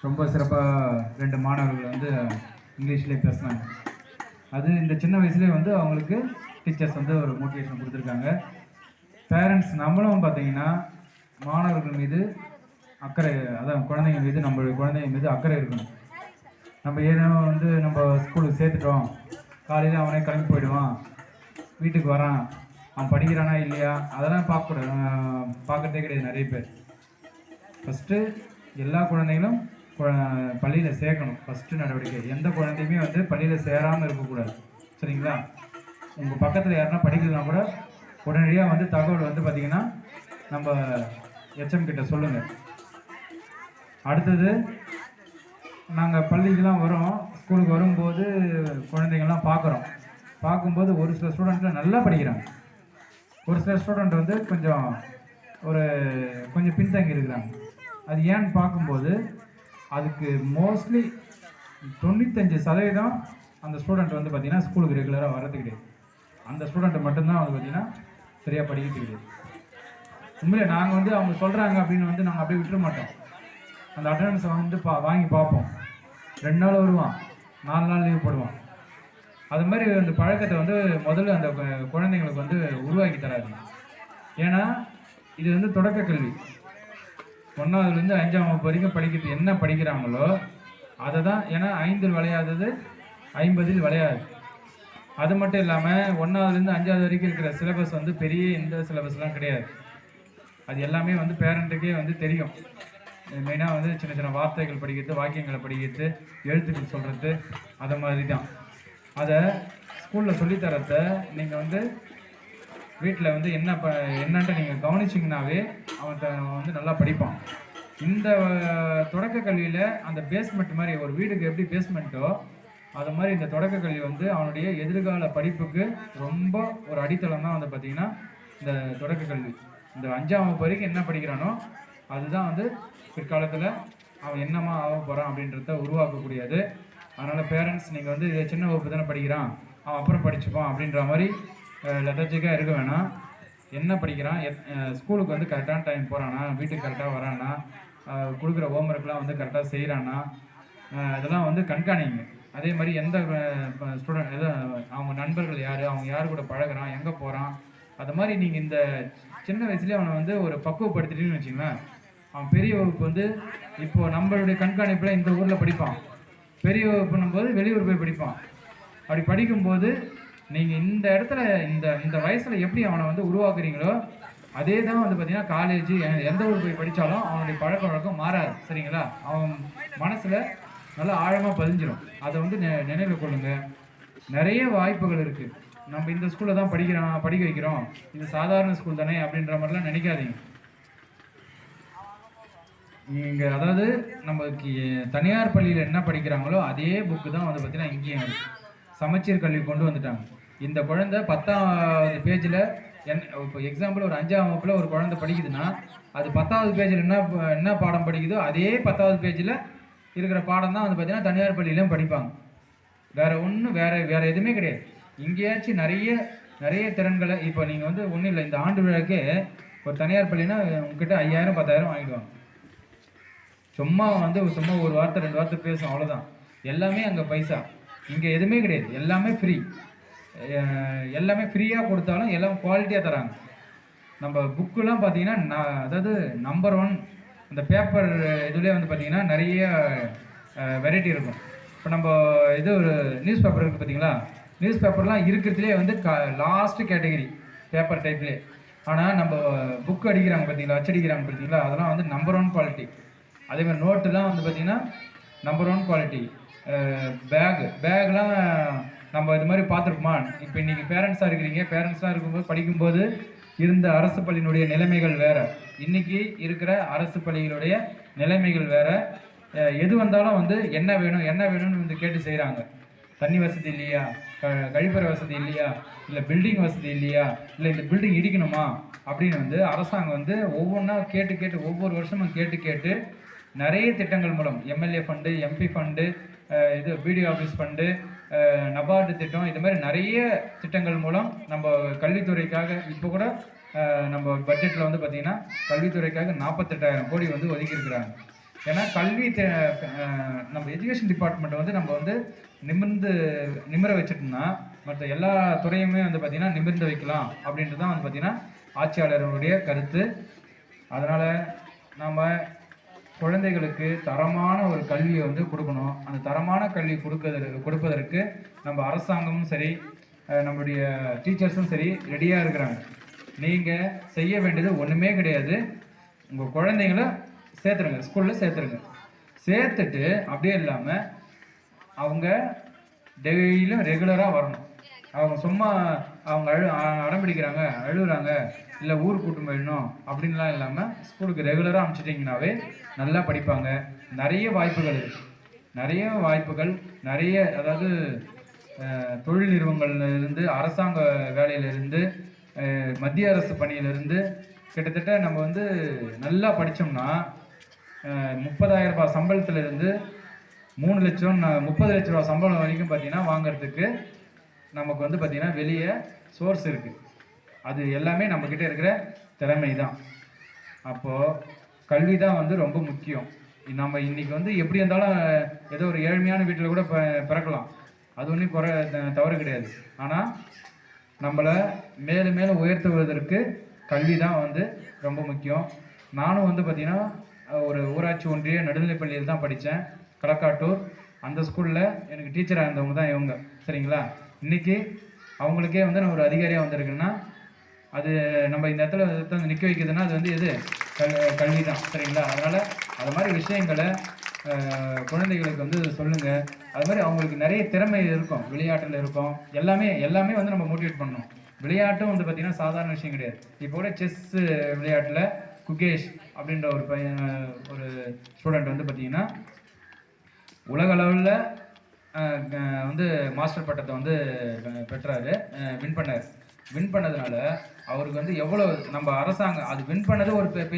ரொம்ப சிறப்பாக 2 மாணவர்கள் வந்து இங்கிலீஷ்லேயே பேசினாங்க. அது இந்த சின்ன வயசுலேயே வந்து அவங்களுக்கு டீச்சர்ஸ் வந்து ஒரு மோட்டிவேஷன் கொடுத்துருக்காங்க. பேரண்ட்ஸ் நம்மளும் பார்த்தீங்கன்னா மாணவர்கள் மீது அக்கறை, அதான் குழந்தைங்க மீது, நம்மளுடைய குழந்தைங்க மீது அக்கறை இருக்கணும். நம்ம ஏதோ வந்து நம்ம ஸ்கூலுக்கு சேர்த்துட்டோம், காலையில் அவனே கிளம்பி போயிடுவான், வீட்டுக்கு வரான், அவன் படிக்கிறானா இல்லையா அதெல்லாம் பார்க்கறதே கிடையாது நிறைய பேர். ஃபஸ்ட்டு எல்லா குழந்தைகளும் பள்ளியில் சேர்க்கணும். ஃபஸ்ட்டு நடவடிக்கை எந்த குழந்தையுமே வந்து பள்ளியில் சேராமல் இருக்கக்கூடாது. சரிங்களா? உங்கள் பக்கத்தில் யாருன்னா படிக்கலாம் கூட உடனடியாக வந்து தகவல் வந்து பார்த்திங்கன்னா நம்ம எச்எம் கிட்ட சொல்லுங்கள். அடுத்தது, நாங்கள் பள்ளிக்கெலாம் வரோம், ஸ்கூலுக்கு வரும்போது குழந்தைங்கள்லாம் பார்க்கும்போது ஒரு சில ஸ்டூடெண்ட்லாம் நல்லா படிக்கிறாங்க, ஒரு சில ஸ்டூடெண்ட் வந்து கொஞ்சம் பின்தங்கி இருக்கிறாங்க. அது ஏன்னு பார்க்கும்போது அதுக்கு மோஸ்ட்லி 95% அந்த ஸ்டூடெண்ட் வந்து பார்த்திங்கன்னா ஸ்கூலுக்கு ரெகுலராக வர்றது கிடையாது. அந்த ஸ்டூடெண்ட்டை மட்டும்தான் வந்து பார்த்திங்கன்னா சரியாக படிக்கிறது கிடையாது. உண்மையிலே நாங்கள் வந்து அவங்க சொல்கிறாங்க அப்படின்னு வந்து நாங்கள் அப்படியே விட்டுற மாட்டோம். அந்த அட்டண்டன்ஸை வந்து வாங்கி பார்ப்போம். 2 நாள் வருவான், 4 நாள் லீவ் போடுவான். அது மாதிரி அந்த பழக்கத்தை வந்து முதல்ல அந்த குழந்தைங்களுக்கு வந்து உருவாக்கி தராதுங்க. ஏன்னா இது வந்து தொடக்க கல்வி. 1ஆவதுலேருந்து 5ஆம் வகுப்பு வரைக்கும் படிக்கிறது என்ன படிக்கிறாங்களோ அதை தான். ஏன்னா 5இல் விளையாதது 50இல் விளையாது. அது மட்டும் இல்லாமல் 1ஆவதுலேருந்து 5ஆவது வரைக்கும் இருக்கிற சிலபஸ் வந்து பெரிய இந்த சிலபஸ்லாம் கிடையாது. அது எல்லாமே வந்து பேரண்ட்டுக்கே வந்து தெரியும். மெயினாக வந்து சின்ன சின்ன வார்த்தைகள் படிக்கிறது, வாக்கியங்களை படிக்கிறது, எழுத்துக்கள் சொல்கிறது, அதை மாதிரி தான். அதை ஸ்கூலில் சொல்லித்தரத்த நீங்கள் வந்து வீட்டில் வந்து என்னன்ட்டு நீங்கள் கவனிச்சிங்கனாவே அவன் வந்து நல்லா படிப்பான். இந்த தொடக்க கல்வியில் அந்த பேஸ்மெண்ட் மாதிரி, ஒரு வீடுக்கு எப்படி பேஸ்மெண்ட்டோ அது மாதிரி இந்த தொடக்க கல்வி வந்து அவனுடைய எதிர்கால படிப்புக்கு ரொம்ப ஒரு அடித்தளம் தான் வந்து பார்த்திங்கன்னா இந்த தொடக்க கல்வி. இந்த 5ஆம் வகுப்பு வரைக்கும் என்ன படிக்கிறானோ அதுதான் வந்து பிற்காலத்தில் அவன் என்னமா ஆக போகிறான் அப்படின்றத உருவாக்கக்கூடியது. அதனால் பேரண்ட்ஸ் நீங்கள் வந்து சின்ன வகுப்பு தானே படிக்கிறான், அவன் அப்புறம் படிச்சுப்பான் அப்படின்ற மாதிரி லெதர்ஜிக்காக இருக்க வேணாம். என்ன படிக்கிறான், ஸ்கூலுக்கு வந்து கரெக்டான டைம் போகிறானா, வீட்டுக்கு கரெக்டாக வரானா, கொடுக்குற ஹோம்ஒர்க்லாம் வந்து கரெக்டாக செய்கிறானா, இதெல்லாம் வந்து கண்காணிங்க. அதே மாதிரி எந்த ஸ்டூடெண்ட் அவங்க நண்பர்கள் யார், அவங்க யார் கூட பழகிறான், எங்கே போகிறான், அது மாதிரி நீங்கள் இந்த சின்ன வயசுலேயே அவனை வந்து ஒரு பக்குவப்படுத்திட்டீங்கன்னு வச்சிங்களேன், அவன் பெரிய வகுப்பு வந்து இப்போது நம்மளுடைய கண்காணிப்பில் இந்த ஊரில் படிப்பான், பெரிய வகுப்புன்னும் போது வெளியூர் போய் படிப்பான். அப்படி படிக்கும்போது நீங்கள் இந்த இடத்துல இந்த வயசில் எப்படி அவனை வந்து உருவாக்குறீங்களோ அதே தான் வந்து பார்த்திங்கன்னா காலேஜ் எந்த ஊர் போய் படித்தாலும் அவனுடைய பழக்க வழக்கம் மாறாது. சரிங்களா? அவன் மனசில் நல்லா ஆழமாக பதிஞ்சிடும். அதை வந்து நினைவில் கொள்ளுங்கள். நிறைய வாய்ப்புகள் இருக்குது. நம்ம இந்த ஸ்கூலில் தான் படிக்க வைக்கிறோம், இது சாதாரண ஸ்கூல் தானே அப்படின்ற மாதிரிலாம் நினைக்காதீங்க. நீங்கள் அதாவது நமக்கு தனியார் பள்ளியில் என்ன படிக்கிறாங்களோ அதே புக்கு தான் வந்து பார்த்திங்கன்னா இங்கேயும் இருக்குது. சமச்சீர் கல்வி கொண்டு வந்துட்டாங்க. இந்த குழந்தை 10ஆவது பேஜில் இப்போ எக்ஸாம்பிள் ஒரு 5ஆம் வகுப்பில் ஒரு குழந்தை படிக்குதுன்னா அது 10ஆவது பேஜில் என்ன பாடம் படிக்குதோ அதே 10ஆவது பேஜில் இருக்கிற பாடம் தான் வந்து பார்த்திங்கன்னா தனியார் பள்ளியிலையும் படிப்பாங்க. வேறு எதுவுமே கிடையாது. இங்கேயாச்சும் நிறைய திறன்களை இப்போ நீங்கள் வந்து ஒன்றும் இல்லை, இந்த ஆண்டு விழாக்கே ஒரு தனியார் பள்ளினா உங்ககிட்ட 5000 10,000 வாங்கிடுவாங்க. சும்மா ஒரு வார்த்தை 2 வார்த்தை பேசும், அவ்வளோதான். எல்லாமே அங்கே பைசா. இங்கே எதுவுமே கிடையாது, எல்லாமே ஃப்ரீ. எல்லாமே ஃப்ரீயாக கொடுத்தாலும் எல்லாம் குவாலிட்டியாக தராங்க. நம்ம புக்குலாம் பார்த்தீங்கன்னா அதாவது நம்பர் 1 அந்த பேப்பர் இதுலேயே வந்து பார்த்திங்கன்னா நிறைய வெரைட்டி இருக்கும். இப்போ நம்ம ஒரு நியூஸ் பேப்பர் இருக்குது பார்த்தீங்களா, நியூஸ் பேப்பர்லாம் இருக்கிறதுலே வந்து லாஸ்ட்டு கேட்டகரி பேப்பர் டைப்லேயே. ஆனால் நம்ம புக் அடிக்கிறாங்க பார்த்தீங்களா, அச்சடிக்கிறாங்க பார்த்தீங்களா, அதெல்லாம் வந்து நம்பர் 1 குவாலிட்டி. அதேமாதிரி நோட்டுலாம் வந்து பார்த்திங்கன்னா நம்பர் 1 குவாலிட்டி. பேக்லாம் நம்ம இது மாதிரி பார்த்துருக்குமா? இப்போ இன்றைக்கி பேரண்ட்ஸாக இருக்கிறீங்க, பேரண்ட்ஸாக இருக்கும்போது படிக்கும்போது இருந்த அரசு பள்ளியினுடைய நிலைமைகள் வேறு, இன்றைக்கி இருக்கிற அரசு பள்ளிகளுடைய நிலைமைகள் வேறு. எது வந்தாலும் வந்து என்ன வேணும்னு வந்து கேட்டு செய்கிறாங்க. தண்ணி வசதி இல்லையா, கழிப்பறை வசதி இல்லையா, இல்லை பில்டிங் வசதி இல்லையா, இல்லை இந்த பில்டிங் இடிக்கணுமா அப்படின்னு வந்து அரசாங்கம் வந்து ஒவ்வொன்றா கேட்டு ஒவ்வொரு வருஷமும் கேட்டு நிறைய திட்டங்கள் மூலம் MLA fund, MP fund, BDO office fund, NABARD திட்டம், இது மாதிரி நிறைய திட்டங்கள் மூலம் நம்ம கல்வித்துறைக்காக இப்போ கூட நம்ம பட்ஜெட்டில் வந்து பார்த்திங்கன்னா கல்வித்துறைக்காக 48,000 கோடி வந்து ஒதுக்கியிருக்கிறாங்க. ஏன்னா நம்ம எஜுகேஷன் டிபார்ட்மெண்ட் வந்து நம்ம வந்து நிமிர வச்சுட்டோம்னா மற்ற எல்லா துறையுமே வந்து பார்த்தீங்கன்னா நிமிர்ந்து வைக்கலாம் அப்படின்ட்டு தான் வந்து பார்த்தீங்கன்னா ஆட்சியாளருடைய கருத்து. அதனால் நம்ம குழந்தைகளுக்கு தரமான ஒரு கல்வியை வந்து கொடுக்கணும். அந்த தரமான கல்வி கொடுப்பதற்கு நம்ம அரசாங்கமும் சரி, நம்முடைய டீச்சர்ஸும் சரி ரெடியாக இருக்கிறாங்க. நீங்கள் செய்ய வேண்டியது ஒன்றுமே கிடையாது. உங்கள் குழந்தைங்கள சேர்த்துருங்க, ஸ்கூலில் சேர்த்துட்டு அப்படியே இல்லாமல் அவங்க டெய்லியும் ரெகுலராக வரணும். அவங்க சும்மா அவங்க அடம் பிடிக்கிறாங்க, அழுகுறாங்க, இல்லை ஊருக்கு கூட்டு போயிடணும் அப்படின்லாம் இல்லாமல் ஸ்கூலுக்கு ரெகுலராக அனுப்பிச்சிட்டிங்கனாவே நல்லா படிப்பாங்க. நிறைய வாய்ப்புகள் இருக்குது, நிறைய அதாவது தொழில் நிறுவனங்கள்லேருந்து, அரசாங்க வேலையிலேருந்து, மத்திய அரசு பணியிலேருந்து கிட்டத்தட்ட நம்ம வந்து நல்லா படித்தோம்னா 30,000 ரூபாய் சம்பளத்திலிருந்து 3 லட்சம் 30 லட்ச ரூபா சம்பளம் வரைக்கும் பார்த்தீங்கன்னா வாங்கிறதுக்கு நமக்கு வந்து பார்த்தீங்கன்னா வெளியே சோர்ஸ் இருக்குது. அது எல்லாமே நம்மக்கிட்ட இருக்கிற திறமை தான். அப்போது கல்வி தான் வந்து ரொம்ப முக்கியம். நம்ம இன்றைக்கி வந்து எப்படி இருந்தாலும் ஏதோ ஒரு ஏழ்மையான வீட்டில் கூட பிறக்கலாம், அது ஒன்றும் தவறு கிடையாது. ஆனால் நம்மளை மேலும் உயர்த்துவதற்கு கல்வி தான் வந்து ரொம்ப முக்கியம். நானும் வந்து பார்த்திங்கன்னா ஒரு ஊராட்சி ஒன்றிய நடுநிலைப்பள்ளியில் தான் படித்தேன், களக்காட்டூர். அந்த ஸ்கூலில் எனக்கு டீச்சராக இருந்தவங்க தான் இவங்க, சரிங்களா. இன்றைக்கி அவங்களுக்கே வந்து நான் ஒரு அதிகாரியாக வந்திருக்கேன்னா அது நம்ம இந்த இடத்துல நிற்க வைக்கிறதுனா அது வந்து எது கல்வி தான், சரிங்களா. அதனால் அது மாதிரி விஷயங்களை குழந்தைகளுக்கு வந்து சொல்லுங்கள். அது மாதிரி அவங்களுக்கு நிறைய திறமை இருக்கும், விளையாட்டில் இருக்கும், எல்லாமே வந்து நம்ம மோட்டிவேட் பண்ணணும். விளையாட்டும் வந்து பார்த்திங்கன்னா சாதாரண விஷயம் கிடையாது. இப்போ கூட செஸ்ஸு விளையாட்டில் குகேஷ் அப்படின்ற ஒரு ஸ்டூடெண்ட் வந்து பார்த்திங்கன்னா உலக அளவில் வந்து மாஸ்டர் பட்டத்தை வந்து பெற்றார், வின் பண்ணதுனால அவருக்கு வந்து எவ்வளோ நம்ம அரசாங்கம் அது வின் பண்ணது ஒரு பெரிய